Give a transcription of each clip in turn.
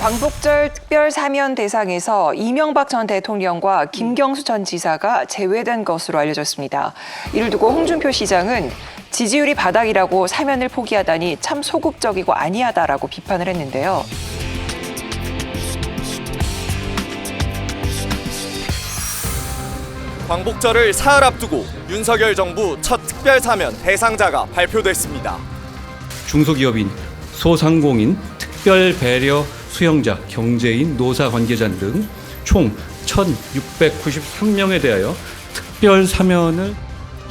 광복절 특별 사면 대상에서 이명박 전 대통령과 김경수 전 지사가 제외된 것으로 알려졌습니다. 이를 두고 홍준표 시장은 지지율이 바닥이라고 사면을 포기하다니 참 소극적이고 아니하다라고 비판을 했는데요. 광복절을 사흘 앞두고 윤석열 정부 첫 특별 사면 대상자가 발표됐습니다. 중소기업인, 소상공인, 특별 배려 수용자, 경제인, 노사 관계자 등 총 1,693명에 대하여 특별 사면을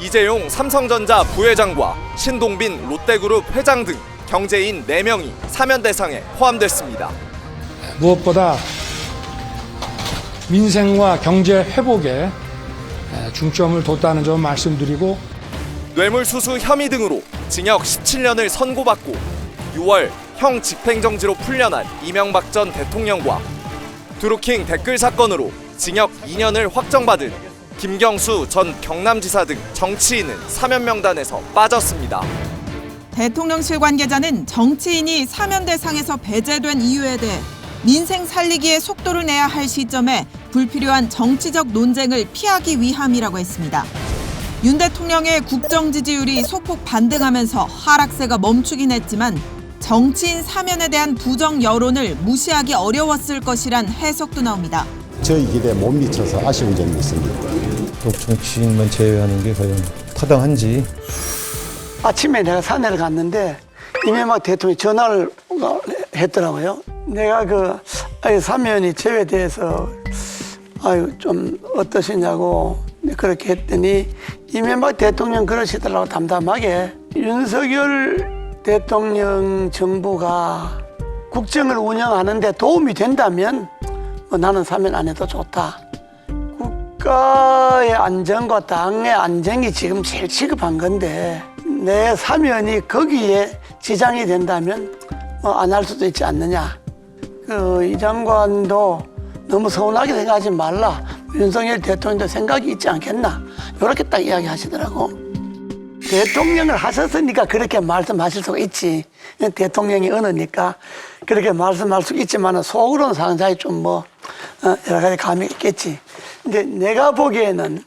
이재용 삼성전자 부회장과 신동빈 롯데그룹 회장 등 경제인 4명이 사면 대상에 포함됐습니다. 무엇보다 민생과 경제 회복에 중점을 뒀다는 점 말씀드리고, 뇌물수수 혐의 등으로 징역 17년을 선고받고 6월 형 집행정지로 풀려난 이명박 전 대통령과 드루킹 댓글 사건으로 징역 2년을 확정받은 김경수 전 경남지사 등 정치인은 사면 명단에서 빠졌습니다. 대통령실 관계자는 정치인이 사면 대상에서 배제된 이유에 대해 민생 살리기에 속도를 내야 할 시점에 불필요한 정치적 논쟁을 피하기 위함이라고 했습니다. 윤 대통령의 국정 지지율이 소폭 반등하면서 하락세가 멈추긴 했지만 정치인 사면에 대한 부정 여론을 무시하기 어려웠을 것이란 해석도 나옵니다. 저희 길에 못 미쳐서 아쉬운 점이 있습니다. 꼭 정치인만 제외하는 게 과연 타당한지. 아침에 내가 산에를 갔는데 이명박 대통령이 전화를 했더라고요. 내가 사면이 제외돼서 좀 어떠시냐고 그렇게 했더니 이명박 대통령 그러시더라고, 담담하게. 윤석열 대통령 정부가 국정을 운영하는 데 도움이 된다면 나는 사면 안 해도 좋다. 국가의 안전과 당의 안정이 지금 제일 시급한 건데 내 사면이 거기에 지장이 된다면 안 할 수도 있지 않느냐. 이 장관도 너무 서운하게 생각하지 말라. 윤석열 대통령도 생각이 있지 않겠나. 이렇게 딱 이야기하시더라고. 대통령을 하셨으니까 그렇게 말씀하실 수가 있지. 대통령이 어느니까 그렇게 말씀할 수 있지만 속으로는 상당히 좀 여러 가지 감이 있겠지. 근데 내가 보기에는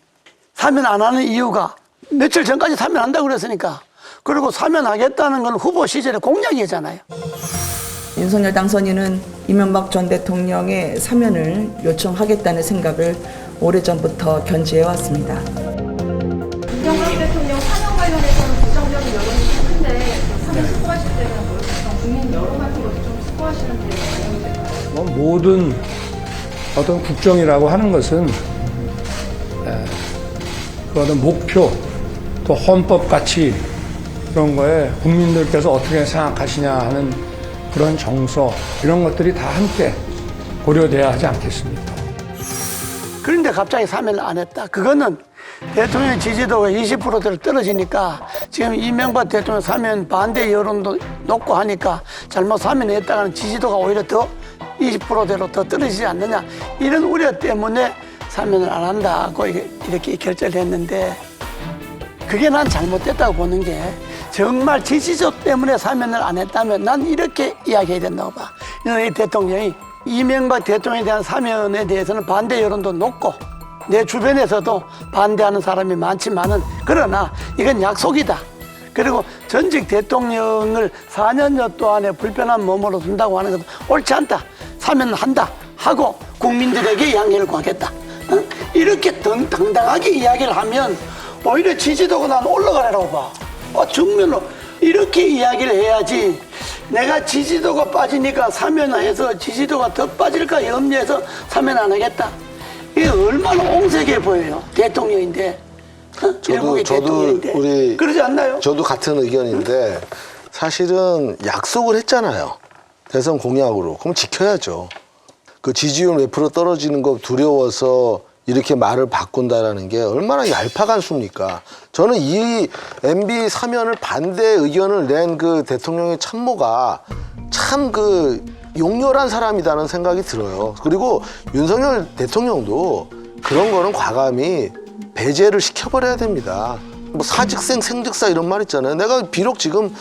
사면 안 하는 이유가 며칠 전까지 사면한다고 그랬으니까, 그리고 사면하겠다는 건 후보 시절의 공약이잖아요. 윤석열 당선인은 이명박 전 대통령의 사면을 요청하겠다는 생각을 오래전부터 견지해왔습니다. 이명박 대통령 사면 관련해서는 부정적인 여론이 큰데 사면 스포하실 때는 국민 여론 같은 것도 좀 스포하시는데 반영이 될까요? 모든 어떤 국정이라고 하는 것은 그 어떤 목표, 또 헌법 가치 그런 거에 국민들께서 어떻게 생각하시냐 하는 그런 정서, 이런 것들이 다 함께 고려돼야 하지 않겠습니까? 그런데 갑자기 사면을 안 했다. 그거는 대통령 지지도가 20%대로 떨어지니까 지금 이명박 대통령 사면 반대 여론도 높고 하니까 잘못 사면했다가는 지지도가 오히려 더 20%대로 더 떨어지지 않느냐, 이런 우려 때문에 사면을 안 한다고 이렇게 결정을 했는데, 그게 난 잘못됐다고 보는 게, 정말 지지도 때문에 사면을 안 했다면 난 이렇게 이야기해야 된다고 봐. 이 대통령이 이명박 대통령에 대한 사면에 대해서는 반대 여론도 높고 내 주변에서도 반대하는 사람이 많지만은, 그러나 이건 약속이다. 그리고 전직 대통령을 4년여 동안에 불편한 몸으로 둔다고 하는 것은 옳지 않다. 사면한다 하고 국민들에게 양해를 구하겠다. 이렇게 당당하게 이야기를 하면 오히려 지지도가 난 올라가라고 봐. 정면으로 이렇게 이야기를 해야지. 내가 지지도가 빠지니까 사면해서 지지도가 더 빠질까 염려해서 사면 안 하겠다. 이게 얼마나 옹색해 보여요. 대통령인데. 저도 대통령인데. 그러지 않나요? 저도 같은 의견인데, 사실은 약속을 했잖아요. 대선 공약으로. 그럼 지켜야죠. 그 지지율 몇 프로 떨어지는 거 두려워서 이렇게 말을 바꾼다라는 게 얼마나 얄팍한 수입니까? 저는 이 MB 사면을 반대 의견을 낸 그 대통령의 참모가 참 용렬한 사람이라는 생각이 들어요. 그리고 윤석열 대통령도 그런 거는 과감히 배제를 시켜버려야 됩니다. 사직생 생직사 이런 말 있잖아요. 내가 비록 지금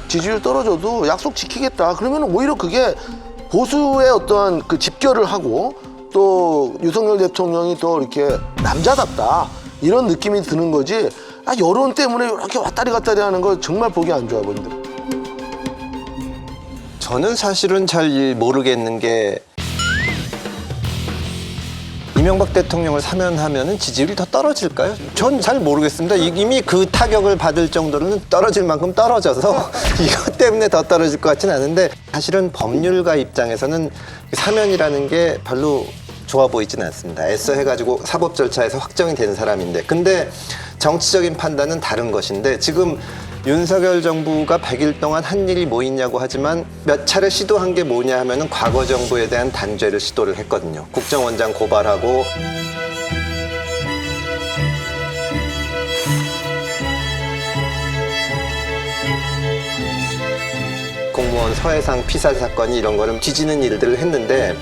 지지율 떨어져도 약속 지키겠다. 그러면 오히려 그게 보수의 어떤 그 집결을 하고 또 윤석열 대통령이 또 이렇게 남자답다 이런 느낌이 드는 거지. 여론 때문에 이렇게 왔다리 갔다리 하는 거 정말 보기 안 좋아 보인다. 저는 사실은 잘 모르겠는 게 이명박 대통령을 사면하면은 지지율이 더 떨어질까요? 전 잘 모르겠습니다. 이미 그 타격을 받을 정도로는 떨어질 만큼 떨어져서 이것 때문에 더 떨어질 것 같지는 않은데 사실은 법률가 입장에서는 사면이라는 게 별로 좋아 보이지는 않습니다. 애써 해가지고 사법 절차에서 확정이 된 사람인데 근데 정치적인 판단은 다른 것인데 지금 윤석열 정부가 100일 동안 한 일이 뭐 있냐고 하지만 몇 차례 시도한 게 뭐냐 하면은 과거 정부에 대한 단죄를 시도를 했거든요. 국정원장 고발하고 공무원 서해상 피살 사건이 이런 거를 뒤지는 일들을 했는데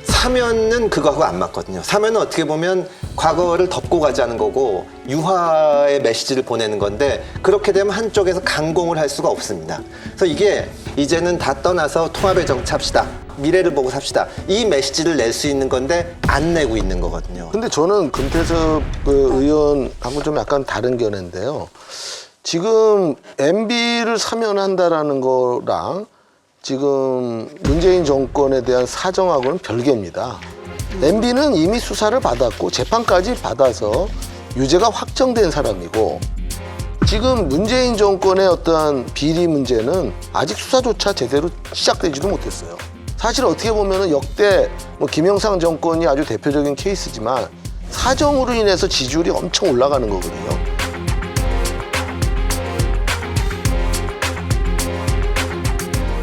사면은 그거하고 안 맞거든요. 사면은 어떻게 보면 과거를 덮고 가자는 거고 유화의 메시지를 보내는 건데 그렇게 되면 한쪽에서 강공을 할 수가 없습니다. 그래서 이게 이제는 다 떠나서 통합의 정치합시다. 미래를 보고 삽시다. 이 메시지를 낼 수 있는 건데 안 내고 있는 거거든요. 근데 저는 금태섭 의원하고 좀 약간 다른 견해인데요. 지금 MB를 사면한다라는 거랑 지금 문재인 정권에 대한 사정하고는 별개입니다. MB는 이미 수사를 받았고 재판까지 받아서 유죄가 확정된 사람이고 지금 문재인 정권의 어떠한 비리 문제는 아직 수사조차 제대로 시작되지도 못했어요. 사실 어떻게 보면 역대 김영삼 정권이 아주 대표적인 케이스지만 사정으로 인해서 지지율이 엄청 올라가는 거거든요.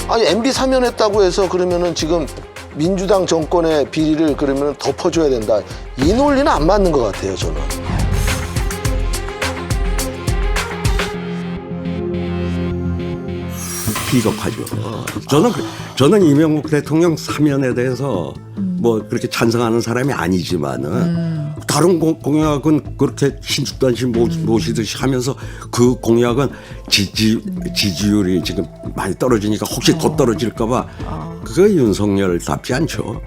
아니 MB 사면했다고 해서 그러면은 지금 민주당 정권의 비리를 그러면 덮어줘야 된다. 이 논리는 안 맞는 것 같아요, 저는. 비겁하죠. 저는 이명박 대통령 사면에 대해서 뭐 그렇게 찬성하는 사람이 아니지만은 다른 공약은 그렇게 신축단시 모시듯이 하면서 그 공약은 지지율이 지금 많이 떨어지니까 혹시 더 떨어질까 봐 그거 윤석열답지 않죠.